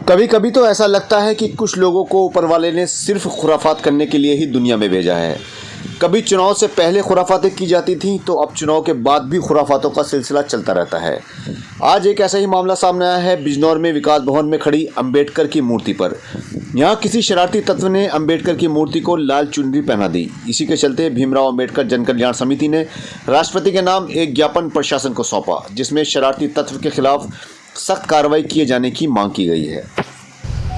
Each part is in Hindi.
कभी कभी तो ऐसा लगता है कि कुछ लोगों को ऊपर वाले ने सिर्फ खुराफात करने के लिए ही दुनिया में भेजा है। कभी चुनाव से पहले खुराफातें की जाती थीं तो अब चुनाव के बाद भी खुराफातों का सिलसिला चलता रहता है। आज एक ऐसा ही मामला सामने आया है बिजनौर में विकास भवन में खड़ी अंबेडकर की मूर्ति पर। यहाँ किसी शरारती तत्व ने अंबेडकर की मूर्ति को लाल चुनरी पहना दी। इसी के चलते भीमराव अंबेडकर जन कल्याण समिति ने राष्ट्रपति के नाम एक ज्ञापन प्रशासन को सौंपा, जिसमें शरारती तत्व के खिलाफ सख्त कार्रवाई किए जाने की मांग की गई है।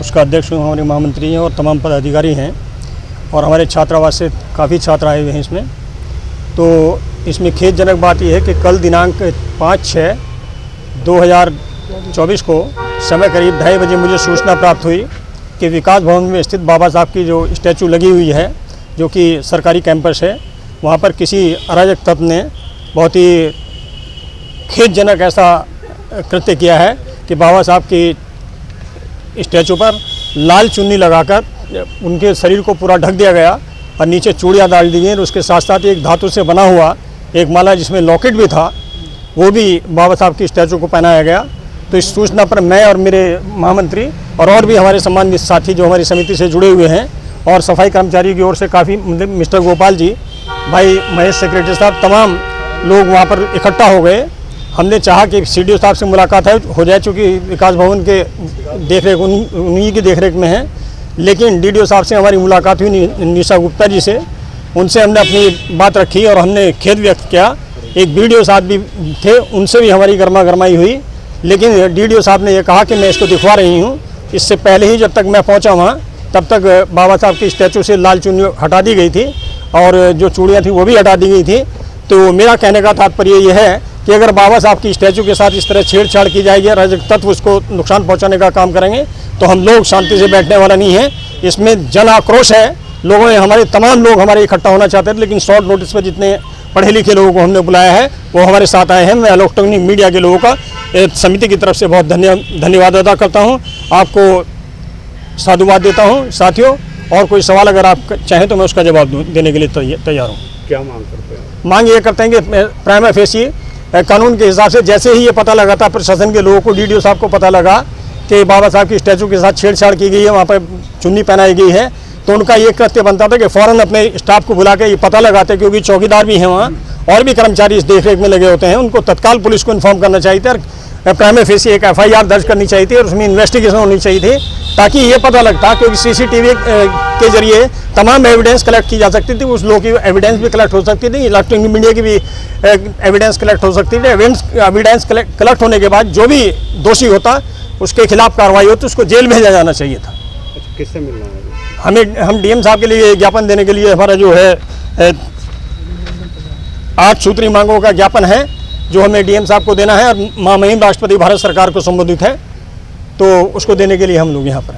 उसका अध्यक्ष हमारे महामंत्री हैं और तमाम पदाधिकारी हैं और हमारे छात्रावास से काफ़ी छात्र आए हुए हैं इसमें। तो इसमें खेदजनक बात यह है कि कल दिनांक 5/6/2024 को समय करीब 2:30 बजे मुझे सूचना प्राप्त हुई कि विकास भवन में स्थित बाबा साहब की जो स्टैचू लगी हुई है, जो कि सरकारी कैंपस है, वहाँ पर किसी अराजक तत्व ने बहुत ही खेदजनक ऐसा कृत्य किया है कि बाबा साहब की स्टैचू पर लाल चुन्नी लगाकर उनके शरीर को पूरा ढक दिया गया और नीचे चूड़ियाँ डाल दी गई और उसके साथ साथ एक धातु से बना हुआ एक माला जिसमें लॉकेट भी था, वो भी बाबा साहब की स्टैचू को पहनाया गया। तो इस सूचना पर मैं और मेरे महामंत्री और भी हमारे सम्मानित साथी जो हमारी समिति से जुड़े हुए हैं और सफाई कर्मचारियों की ओर से काफ़ी मिस्टर गोपाल जी, भाई महेश सेक्रेटरी साहब, तमाम लोग वहाँ पर इकट्ठा हो गए। हमने चाहा कि सीडीओ साहब से मुलाकात हो जाए, चूँकि विकास भवन के देखरेख उन्हीं की देखरेख में है, लेकिन डीडीओ साहब से हमारी मुलाकात हुई निशा गुप्ता जी से। उनसे हमने अपनी बात रखी और हमने खेद व्यक्त किया। एक बीडीओ साहब भी थे, उनसे भी हमारी गर्मा गर्माई हुई, लेकिन डीडीओ साहब ने यह कहा कि मैं इसको दिखवा रही हूँ। इससे पहले ही जब तक मैं पहुँचा वहाँ, तब तक बाबा साहब की स्टैचू से लाल चुन्नी हटा दी गई थी और जो चूड़ियाँ थी वो भी हटा दी गई थी। तो मेरा कहने का तात्पर्य यह है कि अगर बाबा साहब की स्टैचू के साथ इस तरह छेड़छाड़ की जाएगी, राजक तत्व उसको नुकसान पहुंचाने का काम करेंगे, तो हम लोग शांति से बैठने वाला नहीं है। इसमें जन आक्रोश है, लोगों ने तमाम लोग हमारे इकट्ठा होना चाहते हैं, लेकिन शॉर्ट नोटिस पर जितने पढ़े लिखे लोगों को हमने बुलाया है वो हमारे साथ आए हैं। मैं इलेक्ट्रॉनिक मीडिया के लोगों का समिति की तरफ से बहुत धन्यवाद अदा करता हूँ, आपको साधुवाद देता हूँ। साथियों, और कोई सवाल अगर आप चाहें तो मैं उसका जवाब देने के लिए तैयार हूँ। क्या मांग करते हैं? मांग ये करते हैं कि प्राइमा फेसी कानून के हिसाब से जैसे ही ये पता लगा था प्रशासन के लोगों को, डीडीओ साहब को पता लगा कि बाबा साहब की स्टैचू के साथ छेड़छाड़ की गई है, वहाँ पर चुन्नी पहनाई गई है, तो उनका ये कृत्य बनता था कि फ़ौरन अपने स्टाफ को बुला के ये पता लगाते, क्योंकि चौकीदार भी हैं वहाँ और भी कर्मचारी इस देखरेख में लगे होते हैं, उनको तत्काल पुलिस को इन्फॉर्म करना चाहिए था और प्राइमा फेसी एक FIR दर्ज करनी चाहिए थी और उसमें इन्वेस्टिगेशन होनी चाहिए थी, ताकि ये पता लगता, क्योंकि CCTV के जरिए तमाम एविडेंस कलेक्ट की जा सकती थी, उस लोगों की एविडेंस भी कलेक्ट हो सकती थी, इलेक्ट्रॉनिक मीडिया की भी एविडेंस कलेक्ट हो सकती थी। एविडेंस कलेक्ट होने के बाद जो भी दोषी होता उसके खिलाफ कार्रवाई होती, उसको जेल भेजा जाना चाहिए था। किससे मिलना है? हम DM साहब के लिए ज्ञापन देने के लिए, हमारा जो है 8 सूत्री मांगों का ज्ञापन है जो हमें DM साहब को देना है और महामहिम राष्ट्रपति भारत सरकार को संबोधित है, तो उसको देने के लिए हम लोग यहाँ पर हैं।